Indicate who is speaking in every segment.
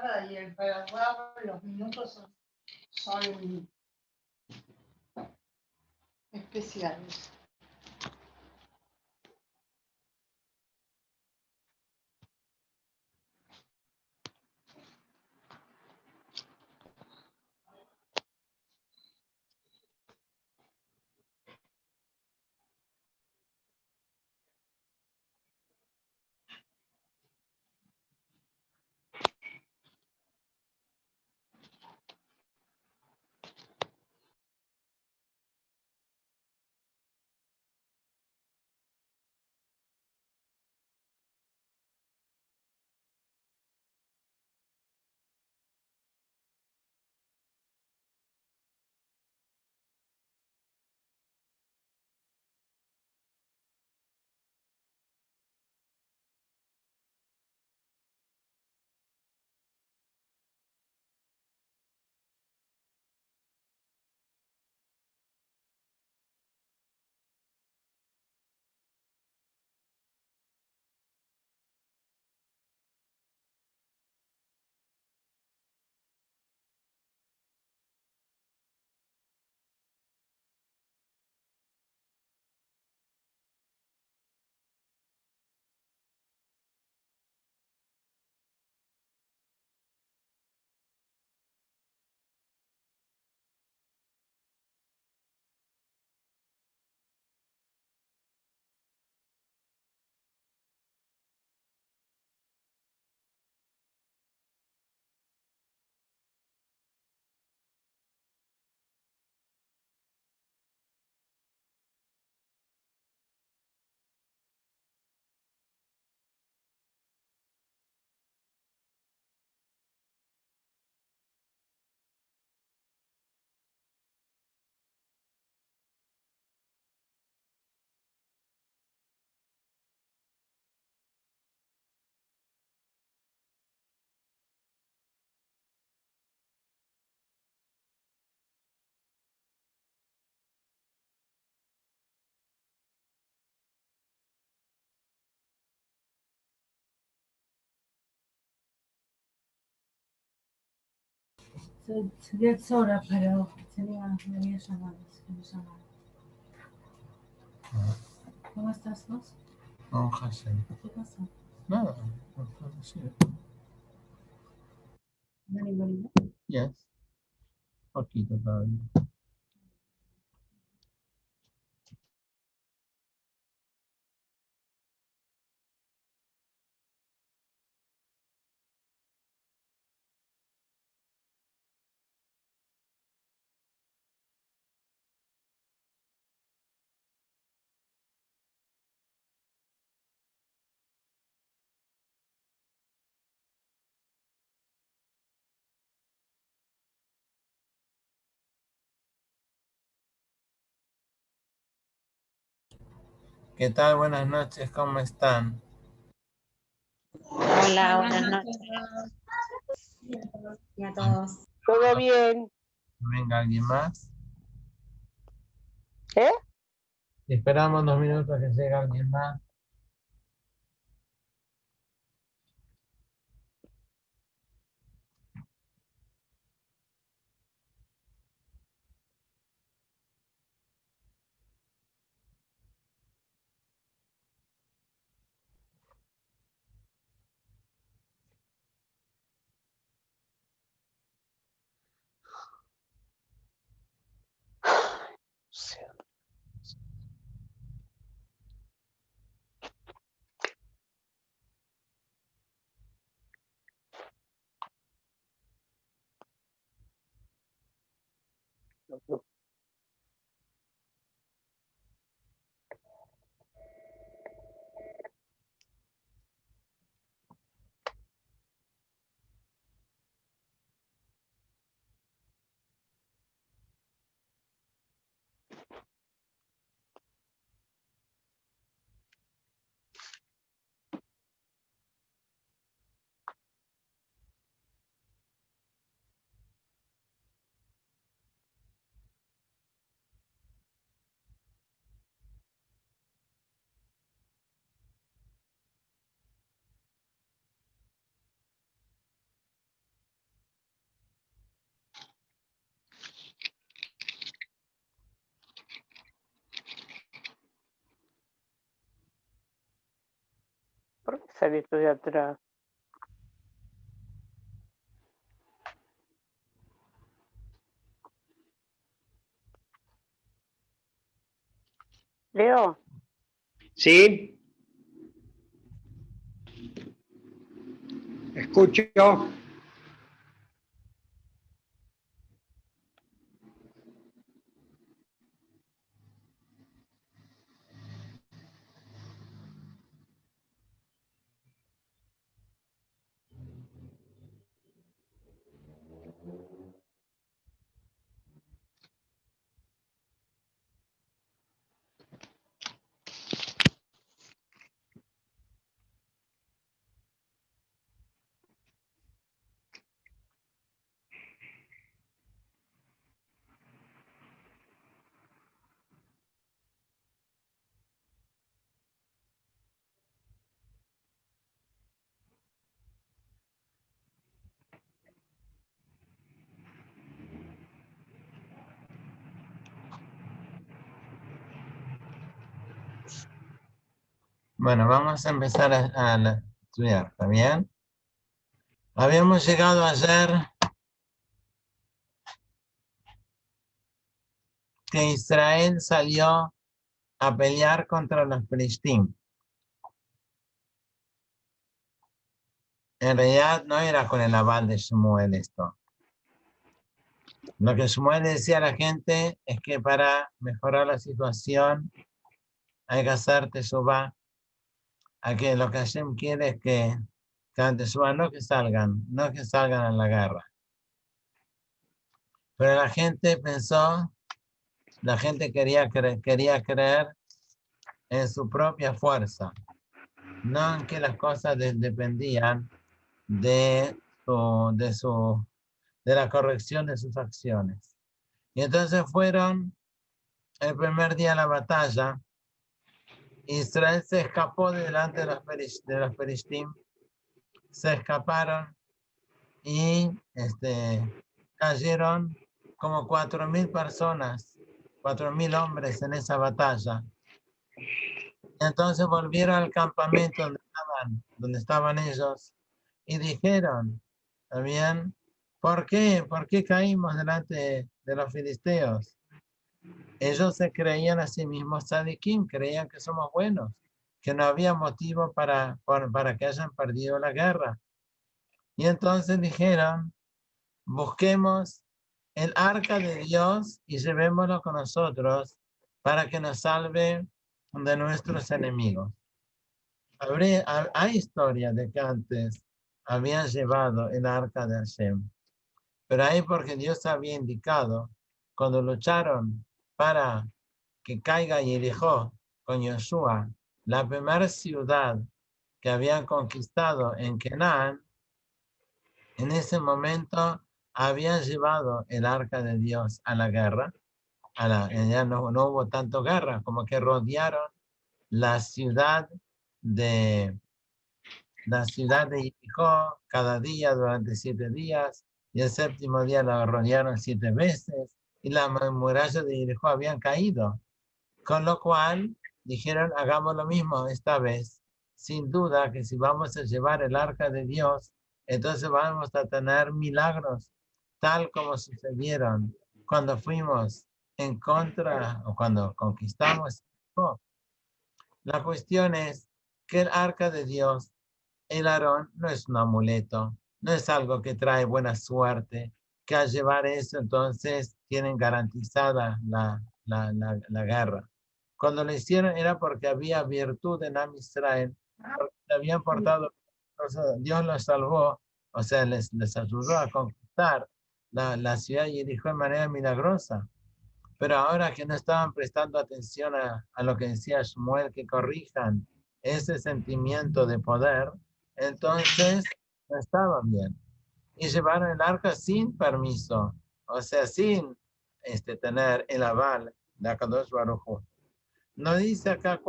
Speaker 1: Y el paraguas, los minutos son especiales.
Speaker 2: Se dio hora, pero venía llamadas. ¿Cómo estás vos?
Speaker 3: No, Hassan.
Speaker 2: ¿Qué pasa?
Speaker 3: Nada. Sí. Yes. Poquito todavía. ¿Qué tal? Buenas noches, ¿cómo están?
Speaker 4: Hola, buenas noches. Y a todos.
Speaker 5: Todo bien.
Speaker 3: ¿Venga alguien más?
Speaker 5: ¿Eh?
Speaker 3: Esperamos unos minutos que llegue alguien más.
Speaker 4: saliste de atrás. Leo,
Speaker 5: Sí, escucho.
Speaker 3: Bueno, vamos a empezar a estudiar, ¿está bien? Habíamos llegado ayer que Israel salió a pelear contra los filisteos. En realidad no era con el aval de Shmuel esto. Lo que Shmuel decía a la gente es que para mejorar la situación hay que hacer teshuvá. Que lo que Hashem quiere es que hagan teshuvá, no que salgan a la guerra. Pero la gente pensó, la gente quería creer en su propia fuerza, no en que las cosas dependían de la corrección de sus acciones. Y entonces fueron el primer día de la batalla. Israel se escapó delante de los filisteos, se escaparon y cayeron como 4.000 personas, 4.000 hombres en esa batalla. Entonces volvieron al campamento donde estaban ellos y dijeron, ¿también? ¿Por qué? ¿Por qué caímos delante de los filisteos? Ellos se creían a sí mismos tzadikim, creían que somos buenos, que no había motivo para que hayan perdido la guerra. Y entonces dijeron, busquemos el arca de Dios y llevémoslo con nosotros para que nos salve de nuestros enemigos. Hay historias de que antes habían llevado el arca de Hashem, pero ahí porque Dios había indicado, cuando lucharon para que caiga Jericó con Josué, la primera ciudad que habían conquistado en Canaán, en ese momento habían llevado el arca de Dios a la guerra. Ya no hubo tanto guerra, como que rodearon la ciudad de Jericó cada día durante 7 días, y el séptimo día la rodearon 7 veces, y las murallas de Jericó habían caído. Con lo cual dijeron, hagamos lo mismo esta vez. Sin duda que si vamos a llevar el arca de Dios, entonces vamos a tener milagros, tal como sucedieron cuando fuimos en contra o cuando conquistamos. La cuestión es que el arca de Dios, el Aarón, no es un amuleto, no es algo que trae buena suerte, que al llevar eso entonces tienen garantizada la guerra. Cuando lo hicieron era porque había virtud en Am Israel, porque se habían portado, Dios los salvó, o sea, les ayudó a conquistar la ciudad y dijo de manera milagrosa. Pero ahora que no estaban prestando atención a lo que decía Shmuel, que corrijan ese sentimiento de poder, entonces no estaban bien. Y llevaron el arca sin permiso, o sea, sin tener el aval de Akadosh Baruj Hu. No dice acá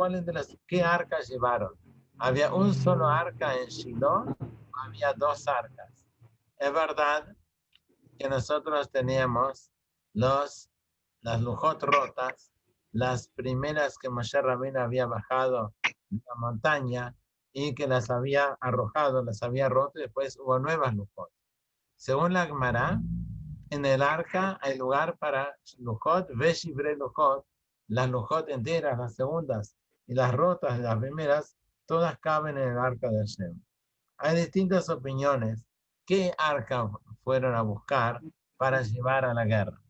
Speaker 3: qué arcas llevaron. Había un solo arca en Shiloh, había 2 arcas. Es verdad que nosotros teníamos las lujot rotas, las primeras que Moshe Rabbeinu había bajado de la montaña, y que las había arrojado, las había roto y después hubo nuevas Lujot. Según la Gemara, en el arca hay lugar para Lujot, Veshibre Lujot, las Lujot enteras, las segundas y las rotas, las primeras, todas caben en el arca de Hashem. Hay distintas opiniones. ¿Qué arca fueron a buscar para llevar a la guerra?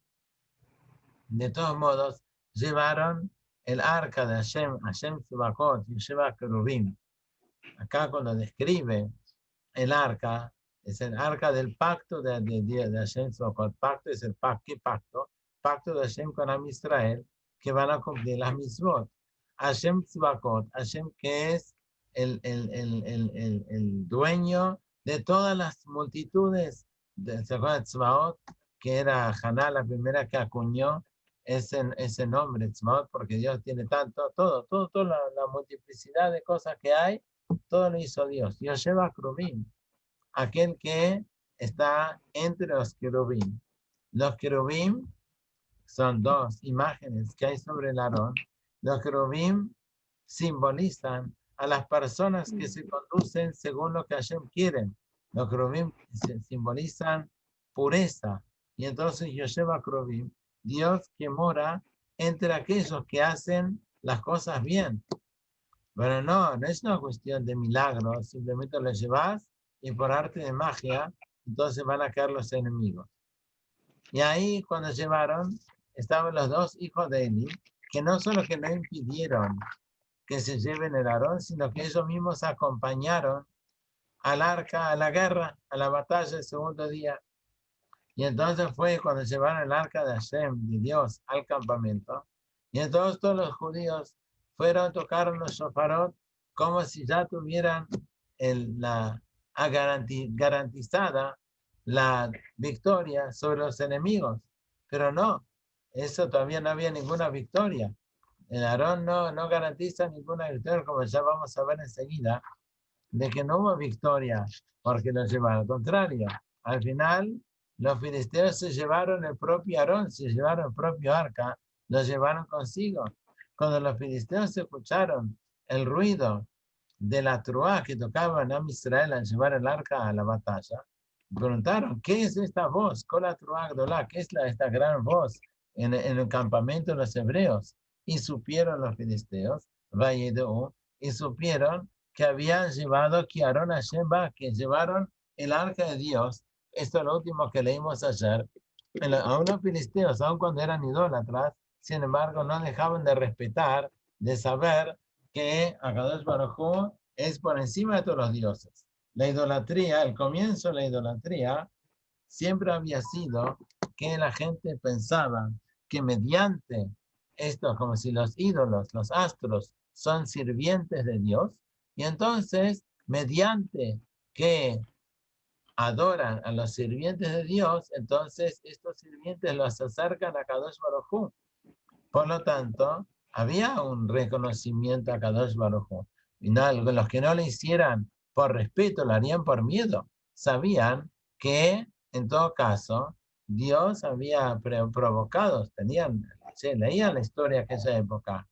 Speaker 3: De todos modos, llevaron el arca de Hashem, Hashem Tzibakot, y lleva Kerubim. Acá cuando describe el arca, es el arca del pacto de Hashem Tzibakot. Pacto es el pacto. ¿Qué pacto? Pacto de Hashem con Am Israel, que van a cumplir las mitzvot. Hashem Tzibakot, Hashem que es el dueño de todas las multitudes de Tzibakot, que era Haná la primera que acuñó ese nombre, Tzibakot, porque Dios tiene tanto, toda la multiplicidad de cosas que hay, todo lo hizo Dios. Dios lleva Kerubim, aquel que está entre los querubim. Los querubim son dos imágenes que hay sobre el Aarón. Los querubim simbolizan a las personas que se conducen según lo que Hashem quiere. Los querubim simbolizan pureza. Y entonces Yosheva Kerubim, Dios que mora entre aquellos que hacen las cosas bien. Pero no es una cuestión de milagro, simplemente lo llevas y por arte de magia, entonces van a caer los enemigos. Y ahí cuando llevaron, estaban los dos hijos de Eli, que no solo que no impidieron que se lleven el Aarón, sino que ellos mismos acompañaron al arca, a la guerra, a la batalla el segundo día. Y entonces fue cuando llevaron el arca de Hashem, de Dios, al campamento. Y entonces todos los judíos fueron, tocaron los shofarot, como si ya tuvieran garantizada la victoria sobre los enemigos. Pero no, eso todavía no había ninguna victoria. El Aarón no garantiza ninguna victoria, como ya vamos a ver enseguida, de que no hubo victoria porque lo llevaron. Al contrario, al final los filisteos se llevaron el propio Aarón, se llevaron el propio arca, lo llevaron consigo. Cuando los filisteos escucharon el ruido de la truá que tocaban a Israel al llevar el arca a la batalla, preguntaron, ¿qué es esta voz? ¿Cuál es la truá gdolá? ¿Qué es esta gran voz en el campamento de los hebreos? Y supieron los filisteos, y supieron que habían llevado, que Aarón Hashem va, que llevaron el arca de Dios. Esto es lo último que leímos ayer. A unos filisteos, aun cuando eran idólatras, sin embargo, no dejaban de respetar, de saber que Akadosh Baruj Hu es por encima de todos los dioses. La idolatría, el comienzo de la idolatría, siempre había sido que la gente pensaba que mediante esto, como si los ídolos, los astros, son sirvientes de Dios, y entonces, mediante que adoran a los sirvientes de Dios, entonces estos sirvientes los acercan a Kadosh Baruj Hu. Por lo tanto, había un reconocimiento a Kadosh Baruj Hu. Y no, los que no lo hicieran por respeto, lo harían por miedo. Sabían que, en todo caso, Dios había provocado, leían la historia de aquella época,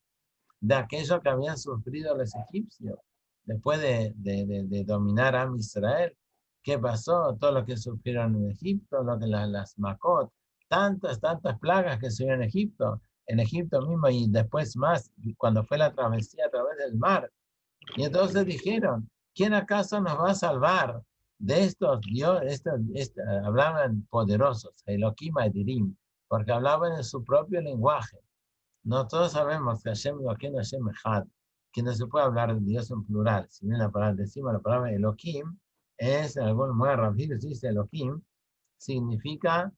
Speaker 3: de aquello que habían sufrido los egipcios, después de dominar a Israel. ¿Qué pasó? Todo lo que sufrieron en Egipto, lo que las Makot, tantas plagas que se en Egipto mismo y después más, cuando fue la travesía a través del mar. Y entonces dijeron, ¿quién acaso nos va a salvar de estos dioses? Hablaban poderosos, Elohim Adirim, porque hablaban en su propio lenguaje. No todos sabemos que Hashem Elohim Hashem Echad, que no se puede hablar de Dios en plural. Si bien decimos la palabra Elohim, es en algún modo rápido, se dice Elohim, significa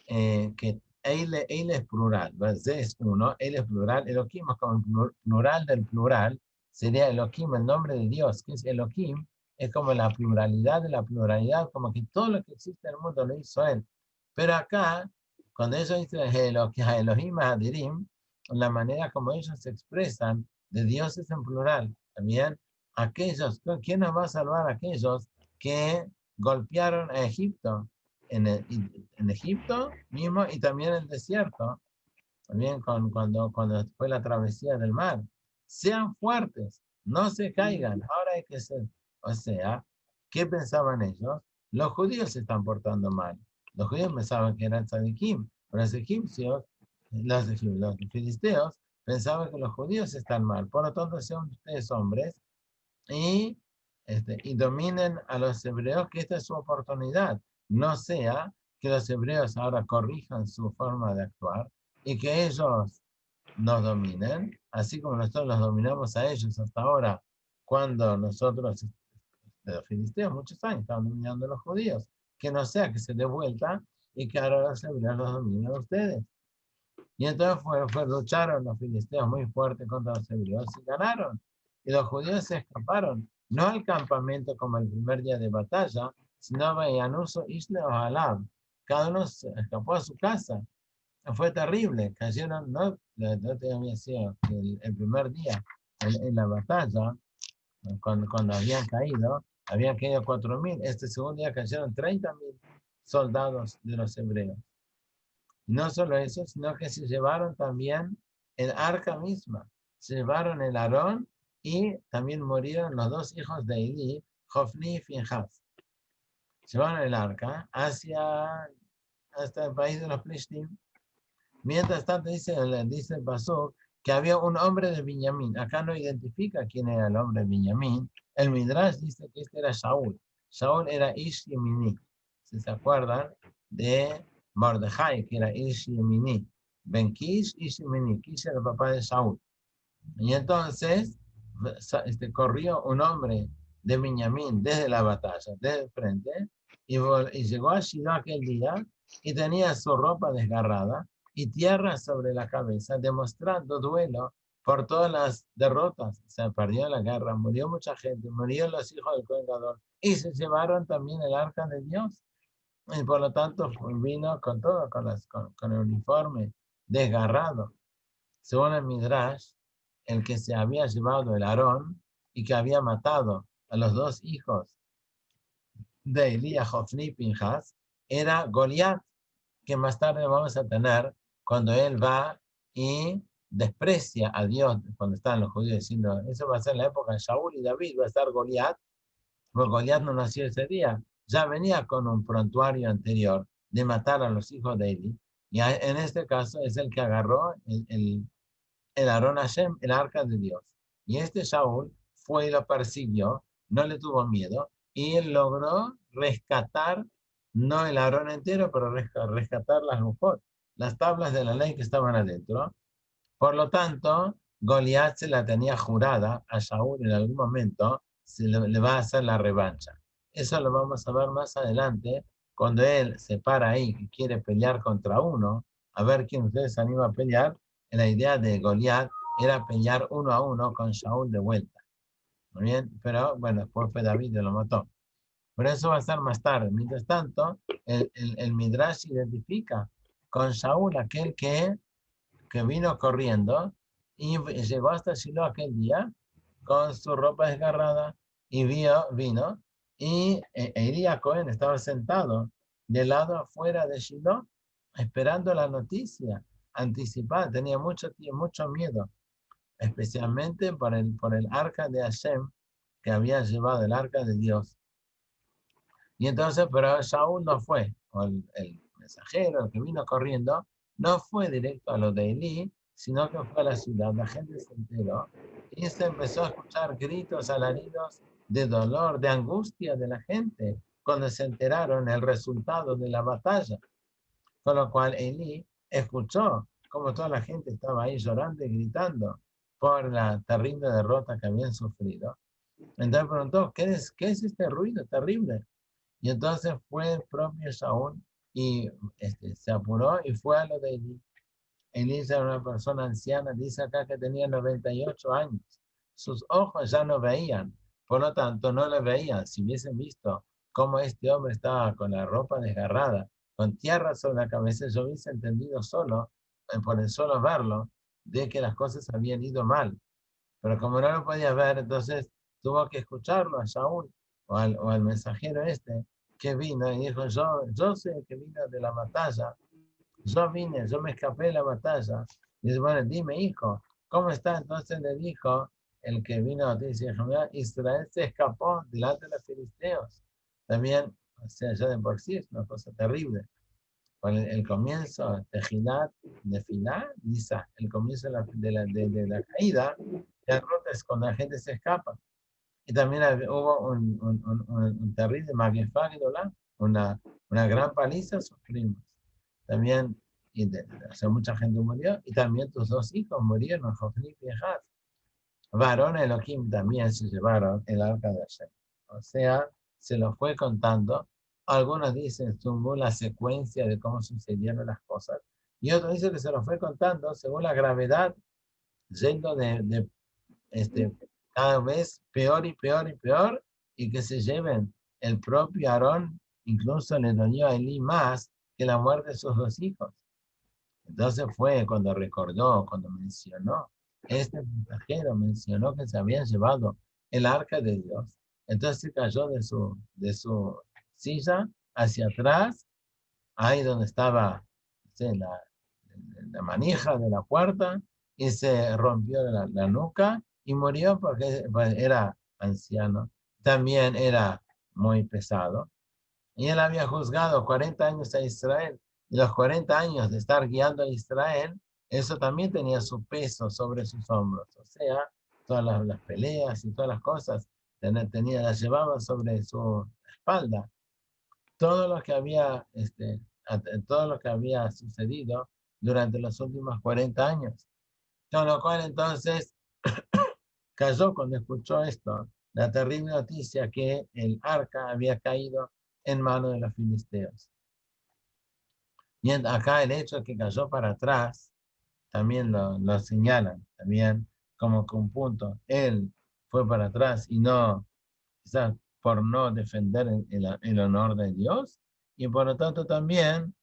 Speaker 3: que él es plural, Z es uno, él es plural, Elohim es como el plural del plural, sería Elohim, el nombre de Dios, que es Elohim, es como la pluralidad de la pluralidad, como que todo lo que existe en el mundo lo hizo él. Pero acá, cuando ellos dicen Elohim Adirim, la manera como ellos se expresan de Dios es en plural. También aquellos, ¿quién nos va a salvar? Aquellos que golpearon a Egipto, en Egipto mismo y también en el desierto, también cuando fue la travesía del mar. Sean fuertes, no se caigan, ahora hay que ser. O sea, ¿qué pensaban ellos? Los judíos se están portando mal. Los judíos pensaban que eran tzadikim, pero los egipcios, los filisteos, pensaban que los judíos están mal. Por lo tanto, sean ustedes hombres y, y dominen a los hebreos, que esta es su oportunidad. No sea que los hebreos ahora corrijan su forma de actuar y que ellos nos dominen, así como nosotros los dominamos a ellos hasta ahora, cuando nosotros, los filisteos, muchos años estaban dominando a los judíos. Que no sea que se dé vuelta y que ahora los hebreos los dominen a ustedes. Y entonces lucharon los filisteos muy fuerte contra los hebreos y ganaron. Y los judíos se escaparon, no al campamento como el primer día de batalla, sino a Vayanuso, Isle o Halab. Cada uno se escapó a su casa. Fue terrible, cayeron, no te había sido el primer día en la batalla, cuando habían caído 4.000, este segundo día cayeron 30.000 soldados de los hebreos. No solo eso, sino que se llevaron también el arca misma, se llevaron el Aarón y también murieron los dos hijos de Elí, Hofni y Finjas. Llevaron el arca hasta el país de los Plishtim. Mientras tanto, dice el pasuk que había un hombre de Benjamín. Acá no identifica quién era el hombre de Benjamín. El Midrash dice que este era Shaul. Shaul era Ish Yemini. Si se acuerdan de Mordejai, que era Ish Yemini. Ben Kish, Ish Yemini. Kish era el papá de Shaul. Y entonces corrió un hombre de Benjamín desde la batalla, desde el frente, y llegó a Shiloh aquel día y tenía su ropa desgarrada y tierra sobre la cabeza, demostrando duelo por todas las derrotas. Se perdió la guerra, murió mucha gente, murieron los hijos del Cohen Gadol, y se llevaron también el arca de Dios. Y por lo tanto vino con todo, con el uniforme desgarrado. Según el Midrash, el que se había llevado el Aarón y que había matado a los dos hijos de Elías, Hofni y Pinjas, era Goliat, que más tarde vamos a tener cuando él va y desprecia a Dios, cuando están los judíos diciendo, eso va a ser la época de Shaul y David, va a estar Goliat, porque Goliat no nació ese día, ya venía con un prontuario anterior de matar a los hijos de Eli, y en este caso es el que agarró el Aarón Hashem, el arca de Dios. Y este Shaul fue y lo persiguió, no le tuvo miedo, y él logró rescatar, no el Aarón entero, pero rescatar las lujot, las tablas de la ley que estaban adentro. Por lo tanto, Goliat se la tenía jurada a Shaul en algún momento, le va a hacer la revancha. Eso lo vamos a ver más adelante, cuando él se para ahí y quiere pelear contra uno, a ver quién de ustedes se anima a pelear. La idea de Goliat era pelear 1-1 con Shaul de vuelta. Muy bien, pero bueno, después fue David y lo mató. Pero eso va a ser más tarde. Mientras tanto, el Midrash identifica con Shaul aquel que vino corriendo y llegó hasta Shiloh aquel día con su ropa desgarrada y vino y Elías Cohen estaba sentado del lado afuera de Shiloh esperando la noticia anticipada, tenía mucho miedo, especialmente por el arca de Hashem que había llevado, el arca de Dios. Y entonces, pero Shaul no fue, o el mensajero, el que vino corriendo, no fue directo a lo de Elí, sino que fue a la ciudad. La gente se enteró y se empezó a escuchar gritos, alaridos de dolor, de angustia de la gente, cuando se enteraron el resultado de la batalla. Con lo cual Elí escuchó como toda la gente estaba ahí llorando y gritando por la terrible derrota que habían sufrido. Entonces preguntó, ¿qué es este ruido terrible? Y entonces fue el propio Saúl y se apuró y fue a lo de Elí. Elí era una persona anciana, dice acá que tenía 98 años. Sus ojos ya no veían, por lo tanto no le veían. Si hubiesen visto cómo este hombre estaba con la ropa desgarrada, con tierra sobre la cabeza, yo hubiese entendido solo, por el solo verlo, de que las cosas habían ido mal. Pero como no lo podía ver, entonces tuvo que escucharlo a Saúl o al mensajero que vino y dijo, yo soy el que vino de la batalla, yo me escapé de la batalla. Y dice, bueno, dime hijo, ¿cómo está? Entonces le dijo el que vino a noticia de Jehová, Israel se escapó delante de los filisteos. También, o sea, ya de por sí es una cosa terrible. Con el comienzo, Tejilat, Nefilá, Nisa, el comienzo de la caída, ya es cuando la gente se escapa. Y también hubo un terrible Magefá Gedolá, una gran paliza sufrimos. También, o sea, mucha gente murió, y también tus dos hijos murieron, Jofni y Pinehas. Varón Elohim también se llevaron el arca de Hashem. O sea, se lo fue contando. Algunos dicen según la secuencia de cómo sucedieron las cosas, y otros dicen que se lo fue contando según la gravedad, yendo cada vez peor y peor y peor, y que se lleven el propio Aarón, incluso le dolió a Elí más que la muerte de sus dos hijos. Entonces fue cuando recordó, cuando mencionó, este mensajero mencionó que se habían llevado el arca de Dios. Entonces cayó de su silla hacia atrás, ahí donde estaba, sí, la manija de la puerta, y se rompió la nuca y murió porque pues, era anciano. También era muy pesado. Y él había juzgado 40 años a Israel. Y los 40 años de estar guiando a Israel, eso también tenía su peso sobre sus hombros. O sea, todas las peleas y todas las cosas las llevaba sobre su espalda. Todo lo que había, todo lo que había sucedido durante los últimos 40 años. Con lo cual entonces cayó cuando escuchó esto, la terrible noticia que el arca había caído en manos de los filisteos. Y acá el hecho de que cayó para atrás, también lo señalan, también como que un punto, él fue para atrás y no, quizás por no defender el honor de Dios, y por lo tanto también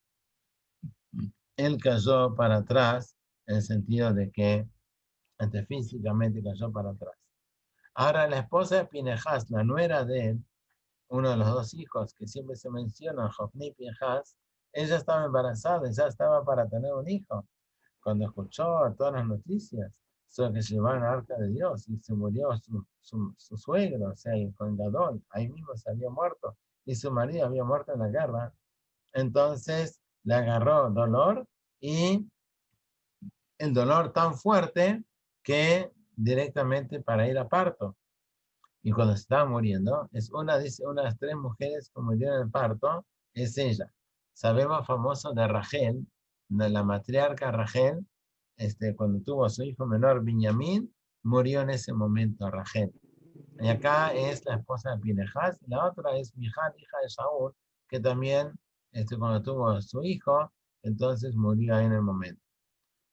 Speaker 3: él cayó para atrás en el sentido de que físicamente cayó para atrás. Ahora la esposa de Pinehas, la nuera de él, uno de los dos hijos que siempre se menciona, Jofni y Pinehas, ella estaba embarazada, ya estaba para tener un hijo. Cuando escuchó todas las noticias sobre que se llevaron al arca de Dios y se murió su suegro, o sea, el Cohen Gadol, ahí mismo se había muerto, y su marido había muerto en la guerra, entonces le agarró dolor, y el dolor tan fuerte que directamente para ir a parto. Y cuando se estaba muriendo, dice, una de las tres mujeres que murieron en el parto, es ella. Sabemos famoso de Rachel, de la matriarca Rachel, cuando tuvo a su hijo menor, Benjamín, murió en ese momento Rachel. Y acá es la esposa de Pinehas, y la otra es Mijal, hija de Saúl, que también, cuando tuvo a su hijo, entonces murió ahí en el momento.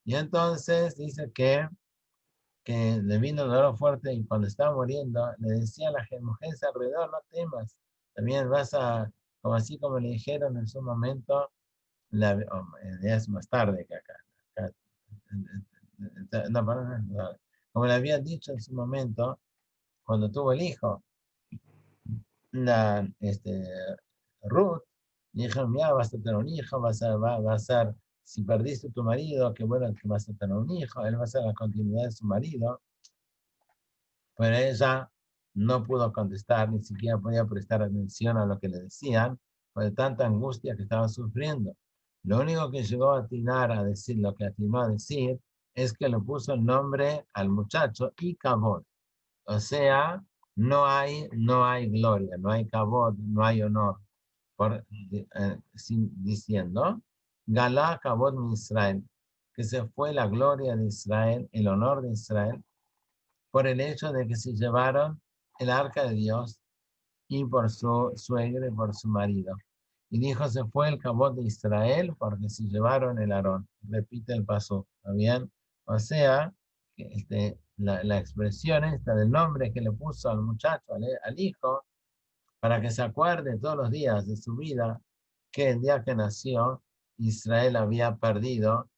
Speaker 3: Y entonces dice que le vino el dolor fuerte, y cuando estaba muriendo le decía a las mujeres alrededor, no temas, también como así como le dijeron en su momento, es más tarde que acá, como le habían dicho en su momento, cuando tuvo el hijo, Ruth, dijo, mira, vas a tener un hijo, va a ser, si perdiste tu marido, que bueno que vas a tener un hijo, él va a ser la continuidad de su marido. Pero ella no pudo contestar, ni siquiera podía prestar atención a lo que le decían, por tanta angustia que estaba sufriendo. Lo único que llegó a atinar a decir, lo que atinó a decir, es que le puso el nombre al muchacho y Kabod. O sea, no hay gloria, no hay Kabod, no hay honor. Diciendo, Galá Kabod mi Israel, que se fue la gloria de Israel, el honor de Israel, por el hecho de que se llevaron el arca de Dios, y por su suegro y por su marido. Y dijo, se fue el cabot de Israel porque se llevaron el Aarón. Repite el paso, ¿está bien? O sea, la expresión esta del nombre que le puso al muchacho, al hijo, para que se acuerde todos los días de su vida que el día que nació, Israel había perdido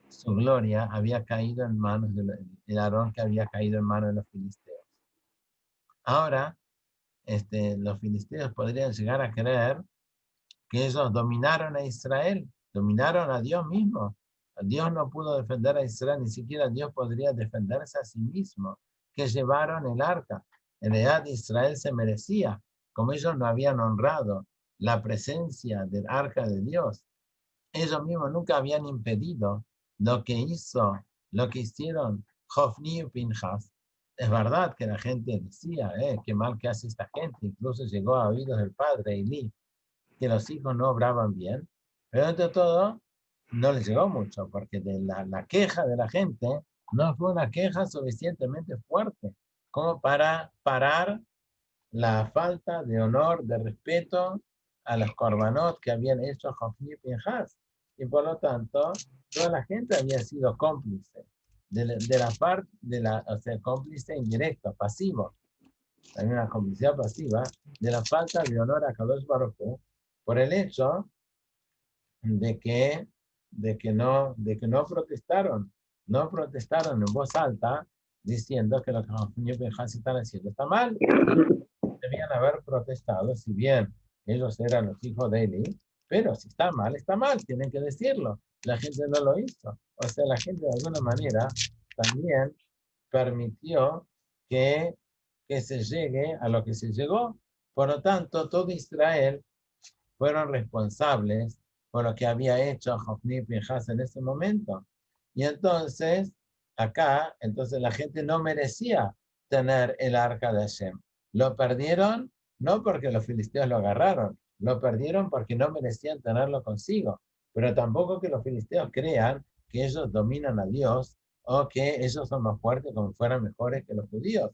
Speaker 3: su gloria, había caído en manos del Aarón, que había caído en manos de los filisteos. Ahora, los filisteos podrían llegar a creer que ellos dominaron a Israel, dominaron a Dios mismo. Dios no pudo defender a Israel, ni siquiera Dios podría defenderse a sí mismo. que llevaron el arca. En realidad Israel se merecía, como ellos no habían honrado la presencia del arca de Dios. Ellos mismos nunca habían impedido lo que hicieron Hofni y Pinhas. Es verdad que la gente decía, qué mal que hace esta gente. Incluso llegó a oídos del padre Elí, que los hijos no obraban bien. Pero entre todo, no les llegó mucho, porque de la queja de la gente no fue una queja suficientemente fuerte como para parar la falta de honor, de respeto a los korbanot que habían hecho Hofni y Pinhas. Y por lo tanto, toda la gente había sido cómplice de la parte, o sea, cómplice indirecto, pasivo. Hay una complicidad pasiva de la falta de honor a Kadosh Baruj Hu por el hecho de que no protestaron en voz alta diciendo que lo que Hofni y Pinhas están haciendo está mal. Debían haber protestado, si bien ellos eran los hijos de Eli, pero si está mal, tienen que decirlo. La gente no lo hizo. O sea, la gente de alguna manera también permitió que se llegue a lo que se llegó. Por lo tanto, todo Israel fueron responsables por lo que había hecho Hofni y Pinhas en ese momento. Y entonces, entonces la gente no merecía tener el arca de Hashem. Lo perdieron no porque los filisteos lo agarraron, lo perdieron porque no merecían tenerlo consigo, pero tampoco que los filisteos crean que ellos dominan a Dios o que ellos son más fuertes como fueran mejores que los judíos.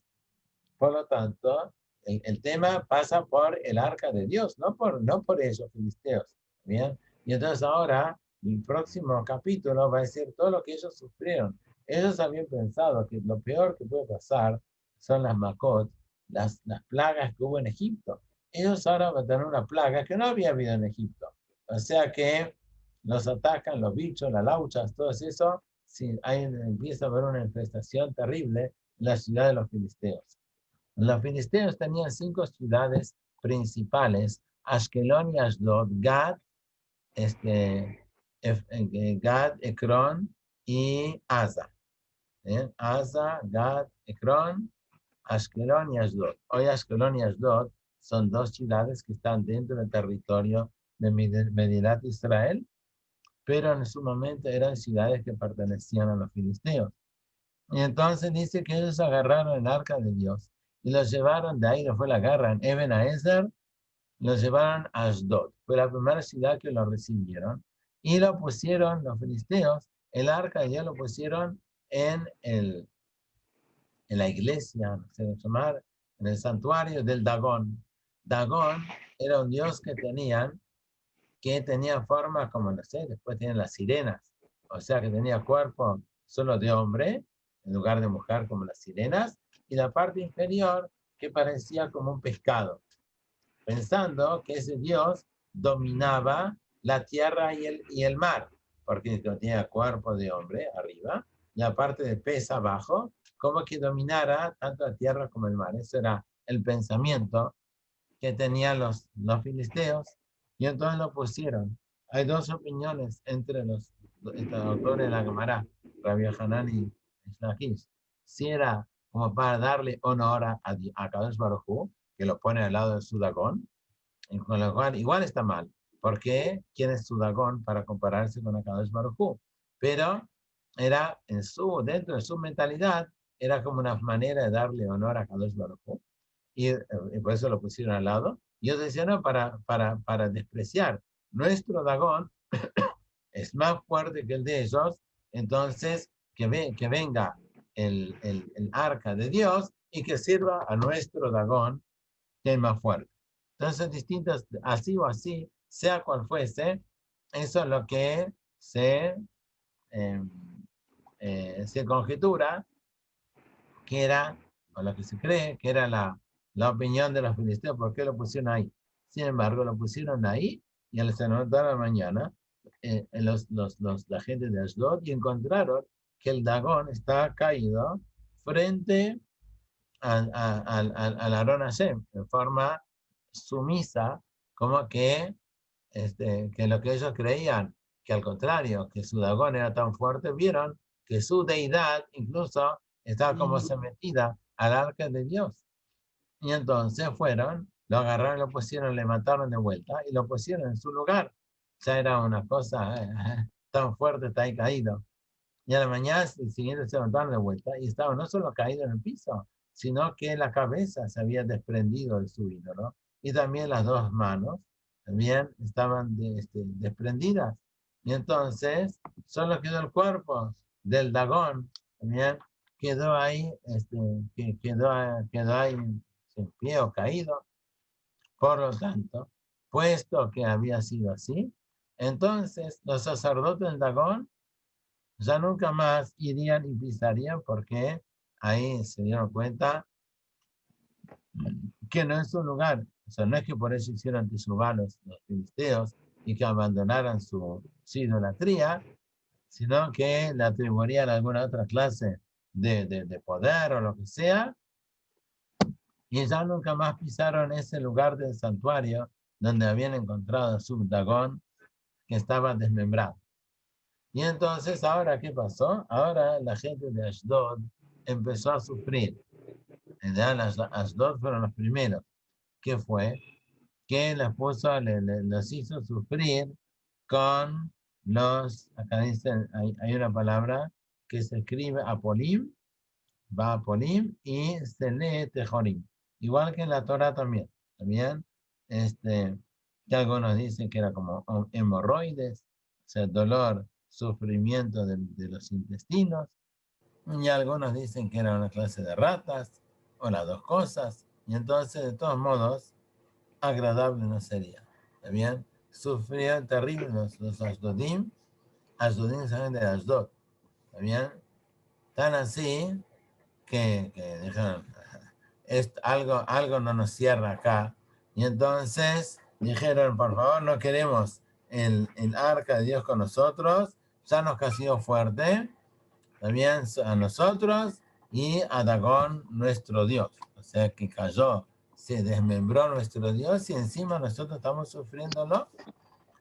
Speaker 3: Por lo tanto, el tema pasa por el arca de Dios, no por esos filisteos. ¿Bien? Y entonces ahora, el próximo capítulo va a decir todo lo que ellos sufrieron. Ellos habían pensado que lo peor que puede pasar son las makot, las plagas que hubo en Egipto. Ellos ahora van a tener una plaga que no había habido en Egipto. O sea que los atacan los bichos, las lauchas, todo eso, empieza a haber una infestación terrible en la ciudad de los filisteos. Los filisteos tenían 5 ciudades principales: Ashkelon y Ashdod, Gad, Ekron y Asa. Asa, Gad, Ekron, Ashkelon y Ashdod. Hoy Ashkelon y Ashdod son 2 ciudades que están dentro del territorio de Medilat Israel, pero en su momento eran ciudades que pertenecían a los filisteos. Y entonces dice que ellos agarraron el arca de Dios y los llevaron de ahí, después la agarran Eben Ezer, los llevaron a Ashdod. Fue la primera ciudad que lo recibieron. Y lo pusieron, los filisteos, el arca de Dios lo pusieron en la iglesia, no sé cómo llamar, en el santuario del Dagón. Dagón era un dios que tenía forma como, no sé, después tienen las sirenas. O sea que tenía cuerpo solo de hombre, en lugar de mujer como las sirenas, y la parte inferior que parecía como un pescado, pensando que ese dios dominaba la tierra y el mar, porque tenía cuerpo de hombre arriba, y la parte de pez abajo, como que dominara tanto la tierra como el mar. Ese era el pensamiento que tenían los filisteos, y entonces lo pusieron. Hay 2 opiniones entre los autores de la Gemara, Rabbi Hanan y Lakish. Si era como para darle honor a Kadosh Baruj Hu, que lo pone al lado de su Dagón, y con lo cual igual está mal, porque ¿quién es su Dagón para compararse con Kadosh Baruj Hu? Pero era dentro de su mentalidad, era como una manera de darle honor a Kadosh Baruj Hu, y por eso lo pusieron al lado. Y yo decía, no, para despreciar nuestro Dagón es más fuerte que el de ellos, entonces que venga el arca de Dios y que sirva a nuestro Dagón, que es más fuerte. Entonces, distintos, así o así, sea cual fuese, eso es lo que se conjetura que era, o lo que se cree que era la opinión de los filisteos. ¿Por qué lo pusieron ahí? Sin embargo, lo pusieron ahí y al levantar de la mañana, la gente de Ashdod, y encontraron que el Dagón está caído frente al Aarón Hashem, en forma sumisa, como que lo que ellos creían, que al contrario, que su Dagón era tan fuerte, vieron que su deidad incluso estaba como sometida al arca de Dios. Y entonces fueron, lo agarraron, lo pusieron, le mataron de vuelta y lo pusieron en su lugar. Ya era una cosa tan fuerte, está ahí caído. Y a la mañana siguiente se levantaron de vuelta y estaba no solo caído en el piso, sino que la cabeza se había desprendido de su ídolo y también las dos manos también estaban desprendidas. Y entonces solo quedó el cuerpo del Dagón, también quedó ahí, quedó ahí en pie o caído. Por lo tanto, puesto que había sido así, entonces los sacerdotes del Dagón ya nunca más irían y pisarían porque ahí se dieron cuenta que no es un lugar. O sea, no es que por eso hicieron teshuvá los filisteos y que abandonaran su idolatría, sino que le atribuirían alguna otra clase de poder o lo que sea, y ya nunca más pisaron ese lugar del santuario donde habían encontrado su Dagón que estaba desmembrado. Y entonces, ¿ahora qué pasó? Ahora la gente de Ashdod empezó a sufrir. En realidad, Ashdod fueron los primeros. ¿Qué fue? Que los hizo sufrir con acá dice, hay una palabra que se escribe Apolim, va Apolim y se lee Tejorim. Igual que en la Torah también. También, que algunos dicen que era como hemorroides, o sea, dolor, sufrimiento de los intestinos, y algunos dicen que era una clase de ratas, o las dos cosas, y entonces, de todos modos, agradable no sería. ¿Está Sufrían terrible los Ashdodim salen de Ashdod. ¿Está bien? Tan así que dijeron, algo no nos cierra acá. Y entonces dijeron, por favor, no queremos el arca de Dios con nosotros, ya nos castigó fuerte, también a nosotros y a Dagón, nuestro Dios. O sea que cayó, se desmembró nuestro Dios y encima nosotros estamos sufriéndolo.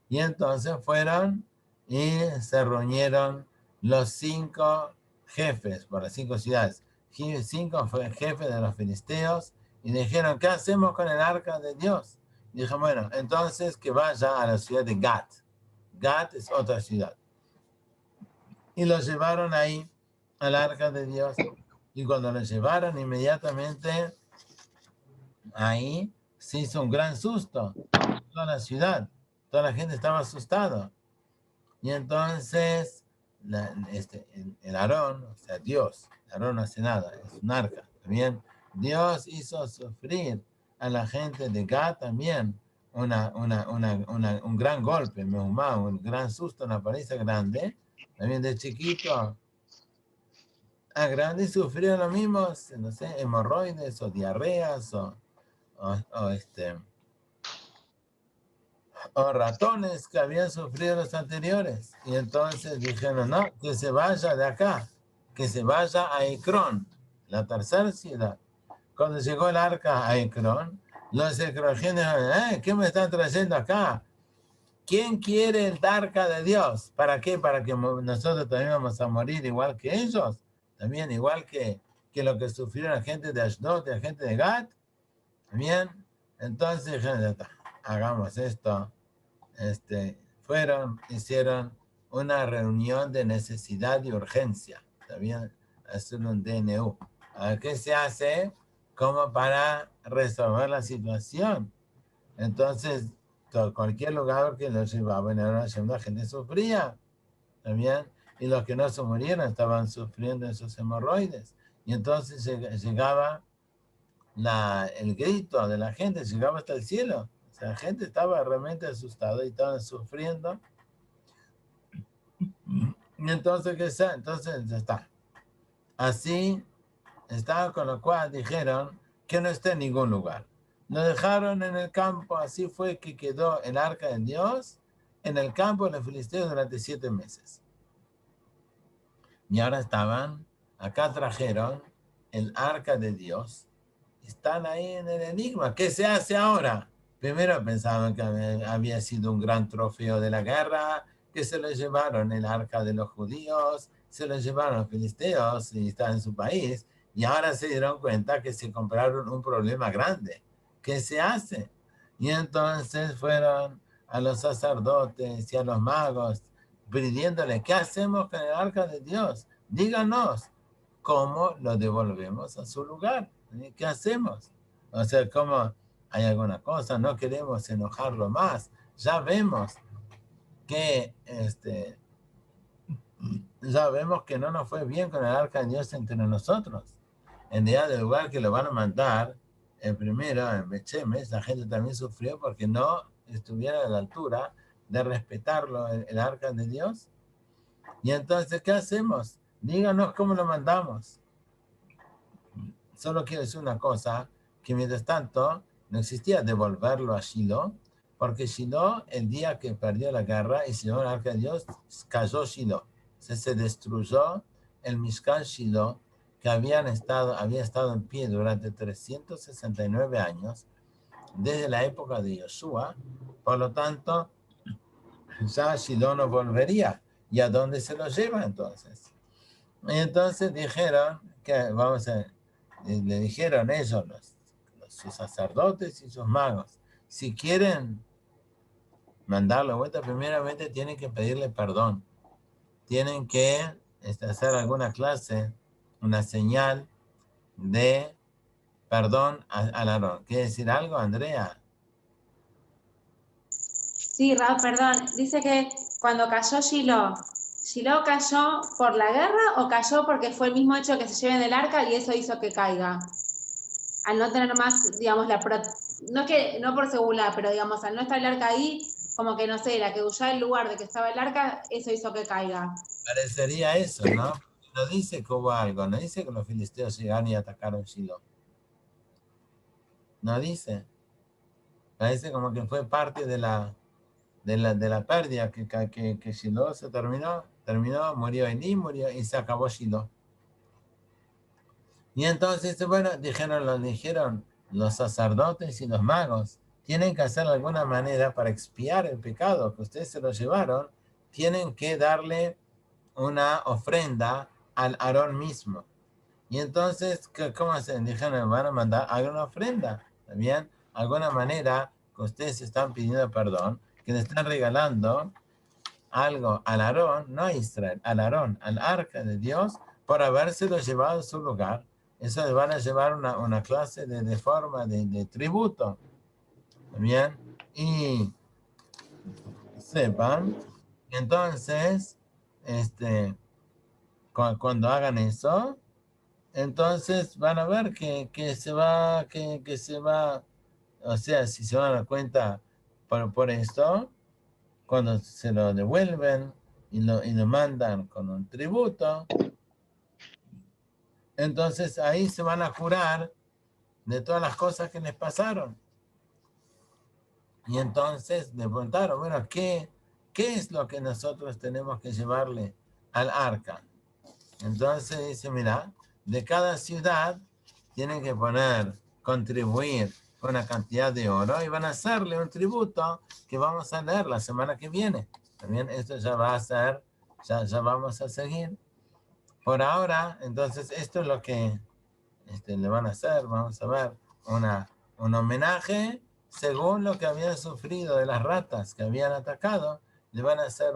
Speaker 3: Y entonces fueron y se reunieron los 5 jefes por las 5 ciudades. 5 jefes de los filisteos y dijeron, ¿qué hacemos con el arca de Dios? Y dijo, bueno, entonces que vaya a la ciudad de Gat. Gat es otra ciudad. Y lo llevaron ahí al arca de Dios. Y cuando lo llevaron, inmediatamente ahí se hizo un gran susto. Toda la ciudad, toda la gente estaba asustada. Y entonces el Aarón, o sea, Dios, Aarón no hace nada, es un arca. También Dios hizo sufrir a la gente de Gad también un gran golpe, un gran susto, una paliza grande. También de chiquito a grande sufrieron lo mismo, no sé, hemorroides o diarreas o ratones que habían sufrido los anteriores. Y entonces dijeron, no, que se vaya de acá, que se vaya a Ecrón, la tercera ciudad. Cuando llegó el arca a Ecrón, los ecrogenes dijeron, ¿qué me están trayendo acá? ¿Quién quiere el arca de Dios? ¿Para qué? ¿Para que nosotros también vamos a morir igual que ellos? También igual que lo que sufrieron la gente de Ashdod y la gente de Gat. Bien, entonces dijeron, ya está, hagamos esto. Hicieron una reunión de necesidad y urgencia. También hacer un DNU. A ver qué se hace como para resolver la situación. Entonces, cualquier lugar que los llevaban a la gente sufría. También, y los que no se murieron estaban sufriendo esos hemorroides. Y entonces llegaba el grito de la gente, llegaba hasta el cielo. O sea, la gente estaba realmente asustada y estaban sufriendo. Y entonces, ¿qué sea? Entonces ya está. Así estaba, con lo cual dijeron que no esté en ningún lugar. Lo dejaron en el campo, así fue que quedó el arca de Dios en el campo de los filisteos durante 7 meses. Y ahora acá trajeron el arca de Dios. Están ahí en el enigma. ¿Qué se hace ahora? Primero pensaban que había sido un gran trofeo de la guerra, que se lo llevaron el arca de los judíos, se lo llevaron los filisteos y está en su país. Y ahora se dieron cuenta que se compraron un problema grande. ¿Qué se hace? Y entonces fueron a los sacerdotes y a los magos pidiéndole, ¿qué hacemos con el arca de Dios? Díganos, ¿cómo lo devolvemos a su lugar? ¿Qué hacemos? O sea, ¿cómo hay alguna cosa? No queremos enojarlo más. Ya vemos que no nos fue bien con el arca de Dios entre nosotros. En día del lugar que lo van a mandar, primero en Bechemes, la gente también sufrió porque no estuviera a la altura de respetarlo, el arca de Dios. Y entonces, ¿qué hacemos? Díganos cómo lo mandamos. Solo quiero decir una cosa, que mientras tanto no existía devolverlo a Shiloh, porque Shiloh, el día que perdió la guerra y se llevó el arca de Dios, cayó Shiloh. Se destruyó el Mishkan Shiloh, que había estado en pie durante 369 años, desde la época de Yoshua. Por lo tanto, ya Shiloh no volvería. ¿Y a dónde se lo lleva entonces? Y entonces dijeron que le dijeron ellos, sus sacerdotes y sus magos, si quieren mandarlo de vuelta, primeramente tienen que pedirle perdón. Tienen que hacer alguna clase, una señal de perdón al Aarón. ¿Quiere decir algo, Andrea?
Speaker 4: Sí, Raúl, perdón. Dice que cuando cayó Shiloh, ¿Shiloh cayó por la guerra o cayó porque fue el mismo hecho que se lleven el arca y eso hizo que caiga? Al no tener más, digamos, no por seguridad, pero digamos, al no estar el arca ahí, como que no sé, la que huyó del lugar de que estaba el arca, eso hizo que caiga.
Speaker 3: Parecería eso, ¿no? No dice que hubo algo, no dice que los filisteos llegaron y atacaron Shiloh. No dice. Parece como que fue parte de la pérdida, que Shiloh se terminó, murió Elí, murió y se acabó Shiloh. Y entonces, bueno, dijeron los sacerdotes y los magos, tienen que hacer de alguna manera para expiar el pecado que ustedes se lo llevaron, tienen que darle una ofrenda al Aarón mismo. Y entonces, ¿cómo hacen? Dijeron, van a mandar alguna ofrenda, ¿también? Alguna manera que ustedes están pidiendo perdón, que le están regalando algo al Aarón, no a Israel, al Aarón, al arca de Dios, por habérselo llevado a su lugar. Eso les van a llevar una clase de forma de tributo. ¿Bien? Y sepan, entonces, cuando hagan eso, entonces van a ver que se va, o sea, si se van a dar cuenta por esto, cuando se lo devuelven y lo mandan con un tributo, entonces ahí se van a curar de todas las cosas que les pasaron. Y entonces le preguntaron, bueno, ¿qué es lo que nosotros tenemos que llevarle al arca? Entonces dice, mira, de cada ciudad tienen que contribuir una cantidad de oro y van a hacerle un tributo que vamos a leer la semana que viene. También esto ya va a ser, ya vamos a seguir. Por ahora, entonces esto es lo que le van a hacer, vamos a ver, un homenaje según lo que habían sufrido de las ratas que habían atacado, le van a hacer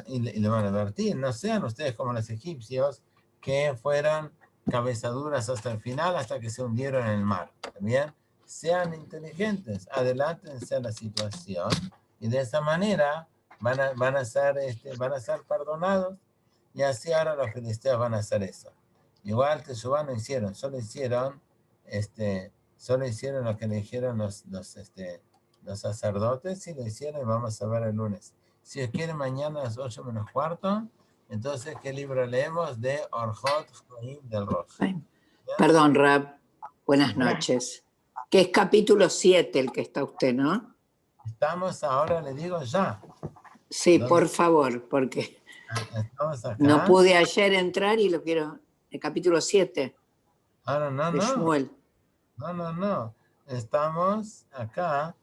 Speaker 3: y le van a advertir, no sean ustedes como los egipcios que fueron cabezaduras hasta el final, hasta que se hundieron en el mar. ¿Bien? Sean inteligentes, adelántense a la situación y de esa manera van a ser perdonados, y así ahora los filisteos van a hacer eso. Igual Teshuvá no hicieron, solo hicieron lo que le dijeron los sacerdotes, y lo hicieron, y vamos a ver el lunes. Si os quiere, mañana a las 8:15, entonces, ¿qué libro leemos? De Orjot Joim del Rosh.
Speaker 6: Perdón, Rab. Buenas noches. Que es capítulo 7 el que está usted, ¿no?
Speaker 3: Estamos ahora, le digo ya.
Speaker 6: Sí, por favor, porque
Speaker 3: estamos acá.
Speaker 6: No pude ayer entrar y lo quiero. El capítulo 7.
Speaker 3: No.
Speaker 6: Shmuel.
Speaker 3: No. Estamos acá,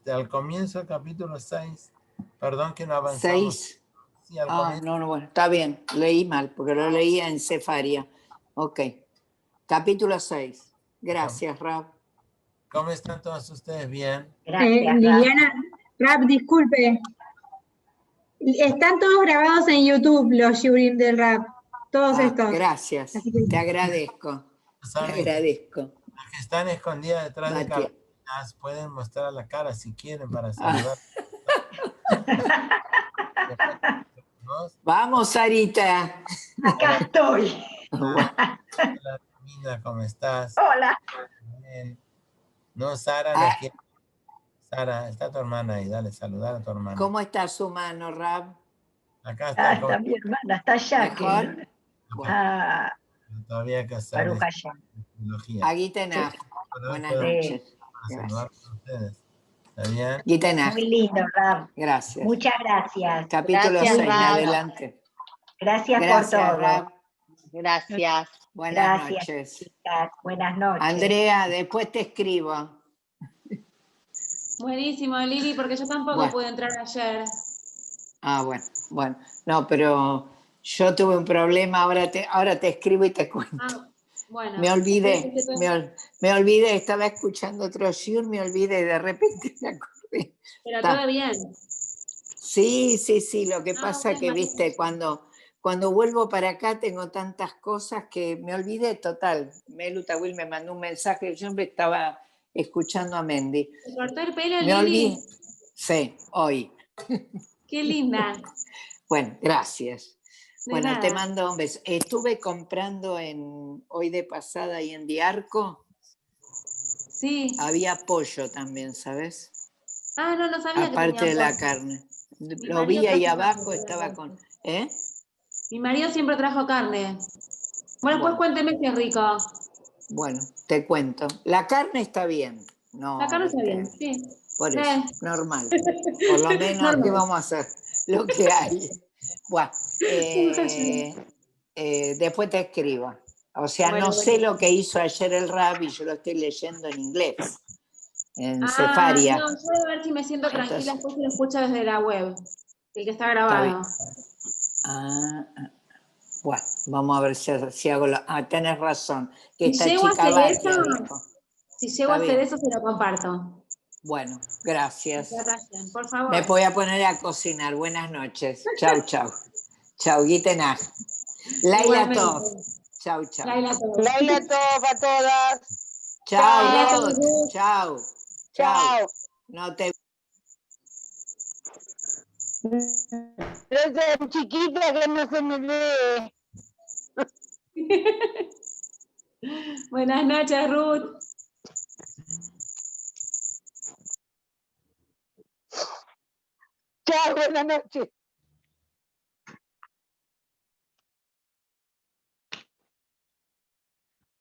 Speaker 3: al comienzo del capítulo 6. Perdón que no avanzamos.
Speaker 6: 6.
Speaker 3: Sí, al
Speaker 6: Ah,
Speaker 3: comienzo.
Speaker 6: no, bueno, está bien, leí mal, porque lo leía en Cefaria. Ok. Capítulo 6. Gracias, Rab.
Speaker 3: ¿Cómo están todos ustedes? Bien.
Speaker 7: Gracias, Rab.
Speaker 8: Liliana, Rap, disculpe. Están todos grabados en YouTube, los Shurim del Rap. Todos estos.
Speaker 6: Gracias,
Speaker 8: Así que-
Speaker 6: te agradezco. Te
Speaker 3: Saben,
Speaker 6: agradezco.
Speaker 3: las que están escondidas detrás de
Speaker 6: Matías.
Speaker 3: carpetas pueden mostrar la cara si quieren para
Speaker 6: Ah.
Speaker 3: saludar.
Speaker 6: Vamos, Sarita.
Speaker 7: Acá estoy.
Speaker 3: Hola, Mina, ¿cómo estás?
Speaker 7: Hola.
Speaker 3: Bien. No, Sara,
Speaker 6: Ah.
Speaker 3: la quiero. Sara, está tu hermana ahí, dale, saludar a tu hermana.
Speaker 6: ¿Cómo está su mano, Rab?
Speaker 3: Acá está,
Speaker 7: Está mi hermana, está allá.
Speaker 6: ¿Mejor?
Speaker 7: Ah,
Speaker 3: todavía hay que hacer
Speaker 7: Baruch Hashem.
Speaker 3: tecnología.
Speaker 6: Aguitenaj. Buenas
Speaker 3: puedo
Speaker 6: noches.
Speaker 3: saludar con ustedes. ¿Está bien?
Speaker 6: Aguitenaj.
Speaker 7: Muy lindo, Rab.
Speaker 6: Gracias.
Speaker 7: Muchas gracias.
Speaker 6: Capítulo
Speaker 9: Gracias,
Speaker 6: 6,
Speaker 9: Rab.
Speaker 6: adelante.
Speaker 7: Gracias por
Speaker 6: Gracias,
Speaker 7: todo.
Speaker 6: Rab.
Speaker 9: Gracias.
Speaker 6: Buenas
Speaker 7: Gracias,
Speaker 6: noches.
Speaker 7: chicas. Buenas noches.
Speaker 6: Andrea, después te escribo.
Speaker 4: Buenísimo, Lili, porque yo tampoco
Speaker 6: Bueno.
Speaker 4: pude entrar ayer.
Speaker 6: Bueno. No, pero yo tuve un problema, ahora te escribo y te cuento.
Speaker 4: Ah, bueno.
Speaker 6: Me olvidé,
Speaker 4: Espero que
Speaker 6: me olvidé, estaba escuchando otro shiur, me olvidé y de repente me acordé.
Speaker 4: Pero
Speaker 6: Está.
Speaker 4: todo bien.
Speaker 6: Sí, lo que pasa
Speaker 4: bueno,
Speaker 6: que, viste,
Speaker 4: maravilloso.
Speaker 6: cuando vuelvo para acá tengo tantas cosas que me olvidé total. Melu Tawil me mandó un mensaje, yo siempre estaba escuchando a Mendy.
Speaker 4: ¿Te cortó el pelo,
Speaker 6: Me
Speaker 4: Lili?
Speaker 6: olvidé, sí, hoy.
Speaker 4: Qué linda.
Speaker 6: Bueno, gracias.
Speaker 4: De
Speaker 6: Bueno,
Speaker 4: nada.
Speaker 6: te mando un beso. Estuve comprando hoy de pasada y en Diarco,
Speaker 4: Sí.
Speaker 6: había pollo también, ¿sabes?
Speaker 4: Ah, no sabía que
Speaker 6: Aparte
Speaker 4: tenía
Speaker 6: de la
Speaker 4: pollo.
Speaker 6: carne.
Speaker 4: Mi
Speaker 6: Lo
Speaker 4: marido
Speaker 6: vi ahí
Speaker 4: trajo
Speaker 6: abajo,
Speaker 4: carne,
Speaker 6: estaba
Speaker 4: pero
Speaker 6: con... ¿Eh?
Speaker 4: Mi marido siempre trajo carne. Bueno, pues
Speaker 6: Bueno.
Speaker 4: cuénteme qué rico.
Speaker 6: Bueno, te cuento. La carne está bien. No,
Speaker 4: La carne está
Speaker 6: viste,
Speaker 4: bien, sí.
Speaker 6: por eso, normal. Por lo menos,
Speaker 4: Normal.
Speaker 6: ¿qué vamos a hacer? Lo que hay. Bueno, después te escribo. O sea,
Speaker 4: Bueno,
Speaker 6: no sé
Speaker 4: bueno.
Speaker 6: lo que hizo ayer el Rabbi, yo lo estoy leyendo en inglés, en
Speaker 4: Ah,
Speaker 6: Cefaria.
Speaker 4: no, yo voy a ver si me siento tranquila
Speaker 6: Entonces,
Speaker 4: después si lo escucho desde la web, el que está
Speaker 6: Está bien.
Speaker 4: grabado.
Speaker 6: Bueno, vamos a ver si hago lo... tenés razón. Que
Speaker 4: Si
Speaker 6: esta
Speaker 4: llego a
Speaker 6: chica
Speaker 4: hacer
Speaker 6: Batia
Speaker 4: eso,
Speaker 6: dijo.
Speaker 4: si llego a
Speaker 6: Está
Speaker 4: hacer
Speaker 6: bien.
Speaker 4: eso, se lo comparto.
Speaker 6: Bueno, gracias.
Speaker 4: Por favor.
Speaker 6: Me voy a poner a cocinar. Buenas noches. Chau. Chau, Gitenach. Laila
Speaker 4: Igualmente.
Speaker 6: Tov. Chau.
Speaker 4: Laila Tov.
Speaker 9: Laila Tov a todas.
Speaker 6: Chau,
Speaker 4: Laila
Speaker 6: Ruth.
Speaker 4: Tov.
Speaker 6: Chau.
Speaker 9: Chao.
Speaker 6: No te...
Speaker 9: Desde chiquita que no se me ve.
Speaker 4: Buenas noches, Ruth.
Speaker 9: Chao, buenas noches.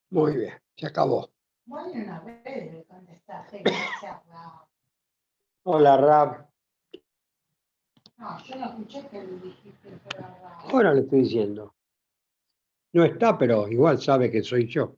Speaker 10: Muy bien, se acabó.
Speaker 1: Bueno, una vez cuando está Rap.
Speaker 5: Hola, Rab.
Speaker 1: No, yo no escuché que le dijiste que era Rap.
Speaker 10: Ahora le estoy diciendo. No está, pero igual sabe que soy yo.